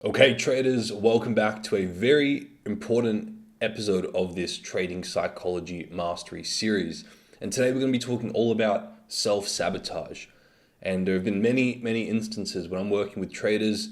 Okay, traders, welcome back to a very important episode of this Trading Psychology Mastery series. And today we're going to be talking all about self-sabotage. And there have been many instances when I'm working with traders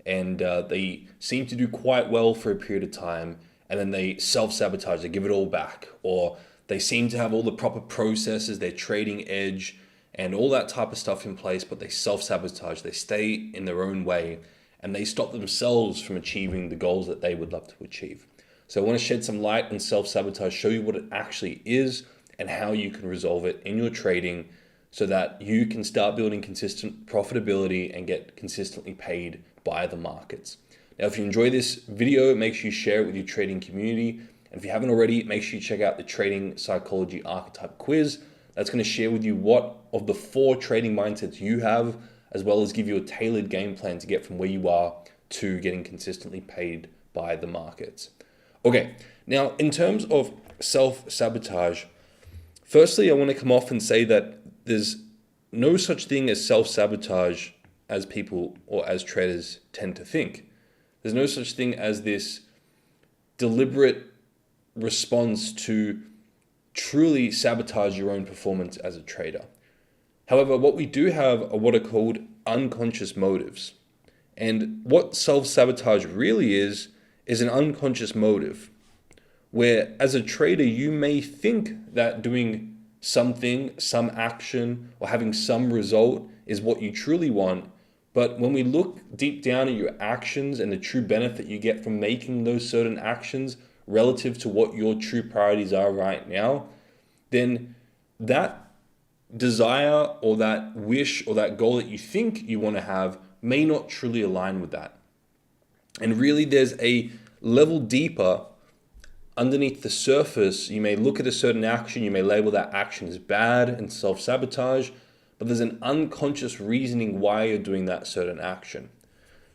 and they seem to do quite well for a period of time, and then they self-sabotage, they give it all back, or they seem to have all the proper processes, their trading edge, and all that type of stuff in place, but they self-sabotage, they stay in their own way, and they stop themselves from achieving the goals that they would love to achieve. So I want to shed some light on self-sabotage, show you what it actually is and how you can resolve it in your trading so that you can start building consistent profitability and get consistently paid by the markets. Now, if you enjoy this video, make sure you share it with your trading community. And if you haven't already, make sure you check out the Trading Psychology Archetype Quiz. That's going to share with you what of the 4 trading mindsets you have, as well as give you a tailored game plan to get from where you are to getting consistently paid by the markets. Okay, now in terms of self-sabotage, firstly, I want to come off and say that there's no such thing as self-sabotage as people or as traders tend to think. There's no such thing as this deliberate response to truly sabotage your own performance as a trader. However, what we do have are what are called unconscious motives. And what self-sabotage really is an unconscious motive, where as a trader, you may think that doing something, some action, or having some result is what you truly want. But when we look deep down at your actions and the true benefit you get from making those certain actions relative to what your true priorities are right now, then that desire or that wish or that goal that you think you want to have may not truly align with that. And really, there's a level deeper underneath the surface. You may look at a certain action, you may label that action as bad and self-sabotage, but there's an unconscious reasoning why you're doing that certain action.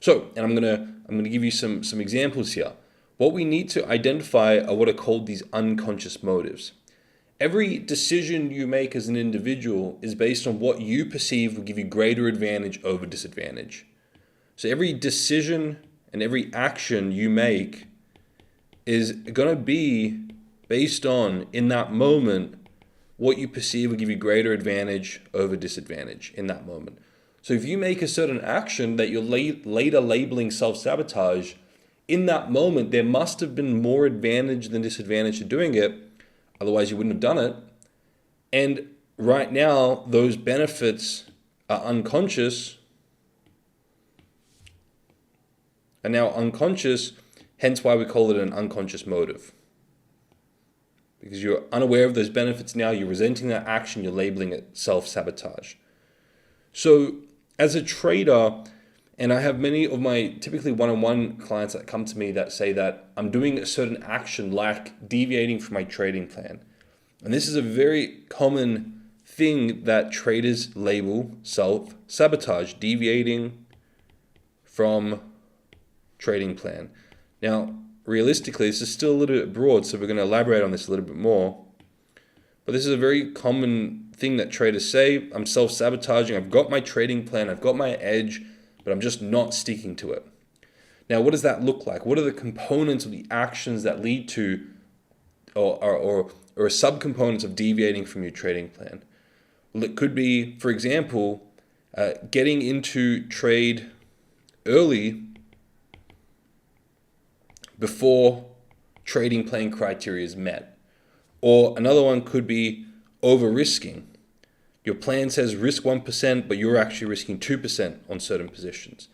So, and I'm gonna give you some examples here. What we need to identify are what are called these unconscious motives. Every decision you make as an individual is based on what you perceive will give you greater advantage over disadvantage. So every decision and every action you make is going to be based on, in that moment, what you perceive will give you greater advantage over disadvantage in that moment. So if you make a certain action that you're later labeling self-sabotage, in that moment, there must have been more advantage than disadvantage to doing it. Otherwise, you wouldn't have done it. And right now, those benefits are unconscious, hence why we call it an unconscious motive. Because you're unaware of those benefits now, you're resenting that action, you're labeling it self-sabotage. So as a trader, and I have many of my typically one-on-one clients that come to me that say that I'm doing a certain action like deviating from my trading plan. And this is a very common thing that traders label self-sabotage, deviating from trading plan. Now, realistically, this is still a little bit broad, so we're going to elaborate on this a little bit more. But this is a very common thing that traders say. I'm self-sabotaging, I've got my trading plan, I've got my edge, but I'm just not sticking to it. Now, what does that look like? What are the components of the actions that lead to or subcomponents of deviating from your trading plan? Well, it could be, for example, getting into trade early before trading plan criteria is met. Or another one could be over-risking. Your plan says risk 1%, but you're actually risking 2% on certain positions.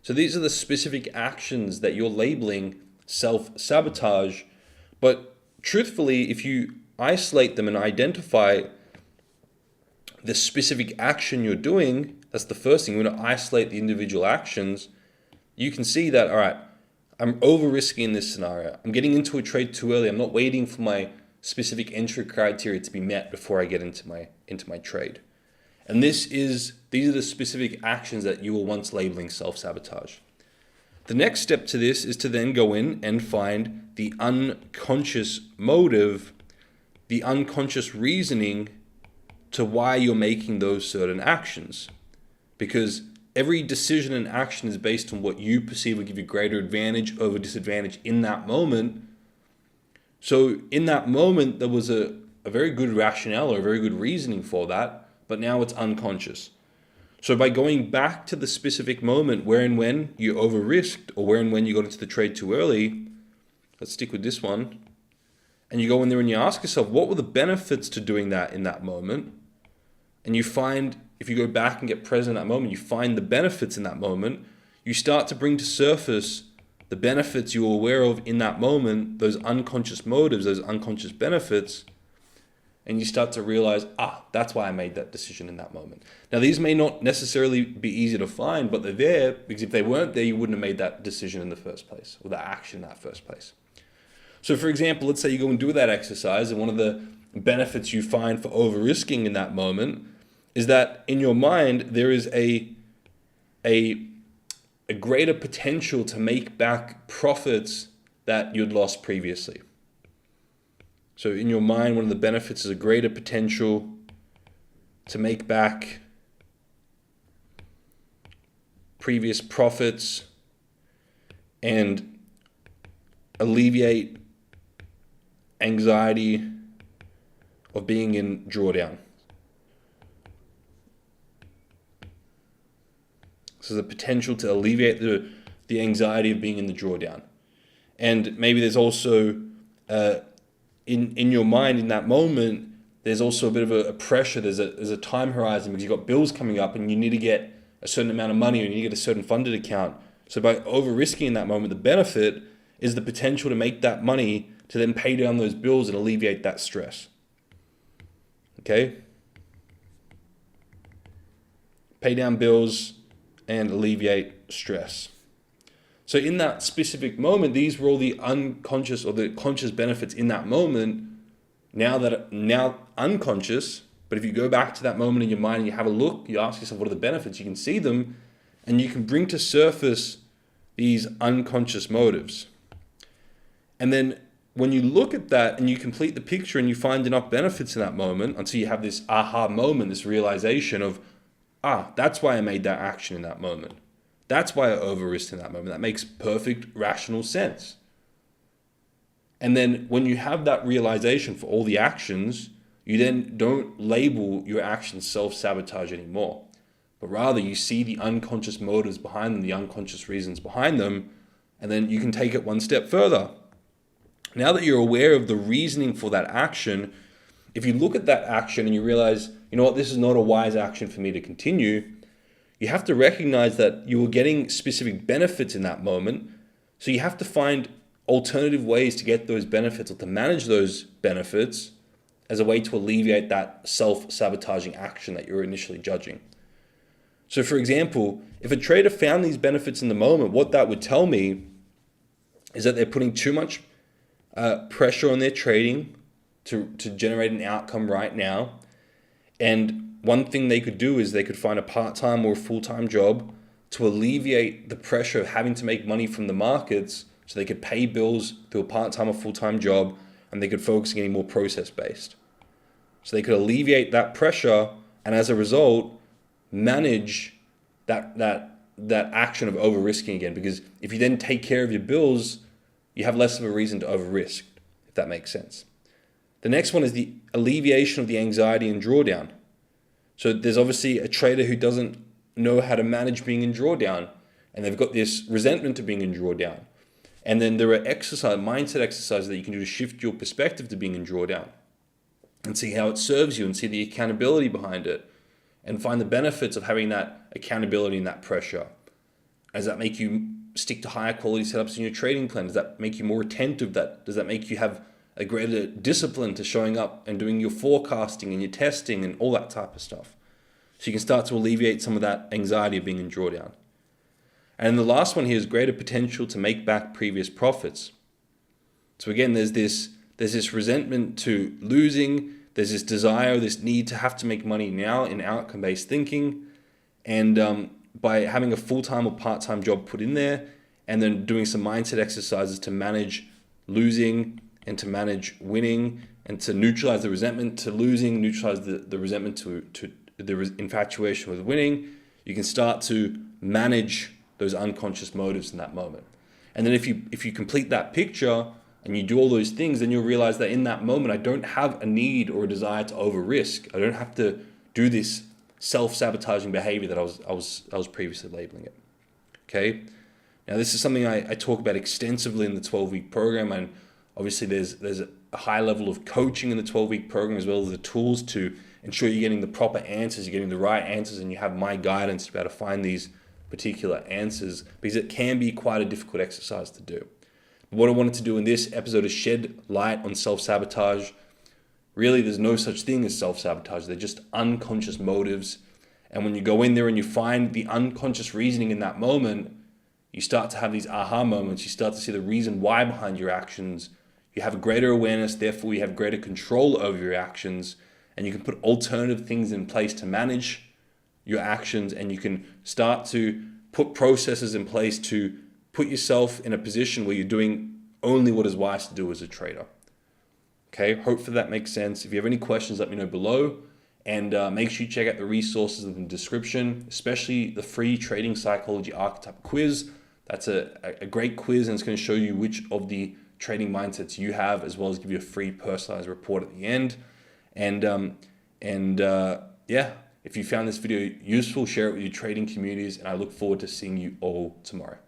So these are the specific actions that you're labeling self-sabotage. But truthfully, if you isolate them and identify the specific action you're doing, that's the first thing. We're going to isolate the individual actions. You can see that, all right, I'm over-risking in this scenario. I'm getting into a trade too early. I'm not waiting for my specific entry criteria to be met before I get into my trade. And these are the specific actions that you were once labeling self-sabotage. The next step to this is to then go in and find the unconscious motive, the unconscious reasoning to why you're making those certain actions. Because every decision and action is based on what you perceive will give you greater advantage over disadvantage in that moment. So in that moment, there was a very good rationale or a very good reasoning for that, but now it's unconscious. So by going back to the specific moment where and when you over risked, or where and when you got into the trade too early, let's stick with this one, and you go in there and you ask yourself, what were the benefits to doing that in that moment? And you find, if you go back and get present in that moment, you find the benefits in that moment, you start to bring to surface the benefits you were aware of in that moment, those unconscious motives, those unconscious benefits, and you start to realize, that's why I made that decision in that moment. Now, these may not necessarily be easy to find, but they're there, because if they weren't there, you wouldn't have made that decision in the first place, or that action in that first place. So for example, let's say you go and do that exercise, and one of the benefits you find for over risking in that moment is that in your mind, there is a greater potential to make back profits that you'd lost previously. So in your mind, one of the benefits is a greater potential to make back previous profits and alleviate anxiety of being in drawdown. So there's a potential to alleviate the anxiety of being in the drawdown. And maybe there's also, in your mind in that moment, there's also a bit of a pressure, there's a time horizon, because you've got bills coming up and you need to get a certain amount of money, or you need to get a certain funded account. So by over risking in that moment, the benefit is the potential to make that money to then pay down those bills and alleviate that stress. Okay? Pay down bills and alleviate stress. So in that specific moment, these were all the unconscious or the conscious benefits in that moment, now unconscious. But if you go back to that moment in your mind and you have a look, you ask yourself, what are the benefits? You can see them, and you can bring to surface these unconscious motives. And then when you look at that and you complete the picture and you find enough benefits in that moment, until you have this aha moment, this realization of, that's why I made that action in that moment. That's why I over-risked in that moment. That makes perfect rational sense. And then when you have that realization for all the actions, you then don't label your actions self-sabotage anymore, but rather you see the unconscious motives behind them, the unconscious reasons behind them, and then you can take it one step further. Now that you're aware of the reasoning for that action, if you look at that action and you realize, you know what, this is not a wise action for me to continue, you have to recognize that you were getting specific benefits in that moment. So you have to find alternative ways to get those benefits, or to manage those benefits, as a way to alleviate that self-sabotaging action that you're initially judging. So for example, if a trader found these benefits in the moment, what that would tell me is that they're putting too much pressure on their trading to generate an outcome right now. And one thing they could do is they could find a part-time or a full-time job to alleviate the pressure of having to make money from the markets, so they could pay bills through a part-time or full-time job, and they could focus on getting more process-based. So they could alleviate that pressure, and as a result, manage that action of over-risking again. Because if you then take care of your bills, you have less of a reason to over-risk, if that makes sense. The next one is the alleviation of the anxiety and drawdown. So there's obviously a trader who doesn't know how to manage being in drawdown, and they've got this resentment to being in drawdown. And then there are mindset exercises that you can do to shift your perspective to being in drawdown, and see how it serves you, and see the accountability behind it, and find the benefits of having that accountability and that pressure. Does that make you stick to higher quality setups in your trading plan? Does that make you more attentive? Does that make you have a greater discipline to showing up and doing your forecasting and your testing and all that type of stuff? So you can start to alleviate some of that anxiety of being in drawdown. And the last one here is greater potential to make back previous profits. So again, there's this resentment to losing, there's this desire, this need to have to make money now in outcome-based thinking. And by having a full-time or part-time job put in there, and then doing some mindset exercises to manage losing and to manage winning, and to neutralize the resentment to losing, neutralize the resentment to the infatuation with winning, you can start to manage those unconscious motives in that moment. And then if you complete that picture and you do all those things, then you'll realize that in that moment, I don't have a need or a desire to over risk. I don't have to do this self-sabotaging behavior that I was previously labeling it. Okay. Now this is something I talk about extensively in the 12-week program, and obviously there's a high level of coaching in the 12-week program, as well as the tools to ensure you're getting the proper answers, you're getting the right answers, and you have my guidance to be able to find these particular answers, because it can be quite a difficult exercise to do. What I wanted to do in this episode is shed light on self-sabotage. Really, there's no such thing as self-sabotage. They're just unconscious motives. And when you go in there and you find the unconscious reasoning in that moment, you start to have these aha moments. You start to see the reason why behind your actions. You have a greater awareness, therefore you have greater control over your actions, and you can put alternative things in place to manage your actions, and you can start to put processes in place to put yourself in a position where you're doing only what is wise to do as a trader. Okay, hopefully that makes sense. If you have any questions, let me know below, and make sure you check out the resources in the description, especially the free trading psychology archetype quiz. That's a great quiz, and it's going to show you which of the trading mindsets you have, as well as give you a free personalized report at the end. Yeah, if you found this video useful, share it with your trading communities, and I look forward to seeing you all tomorrow.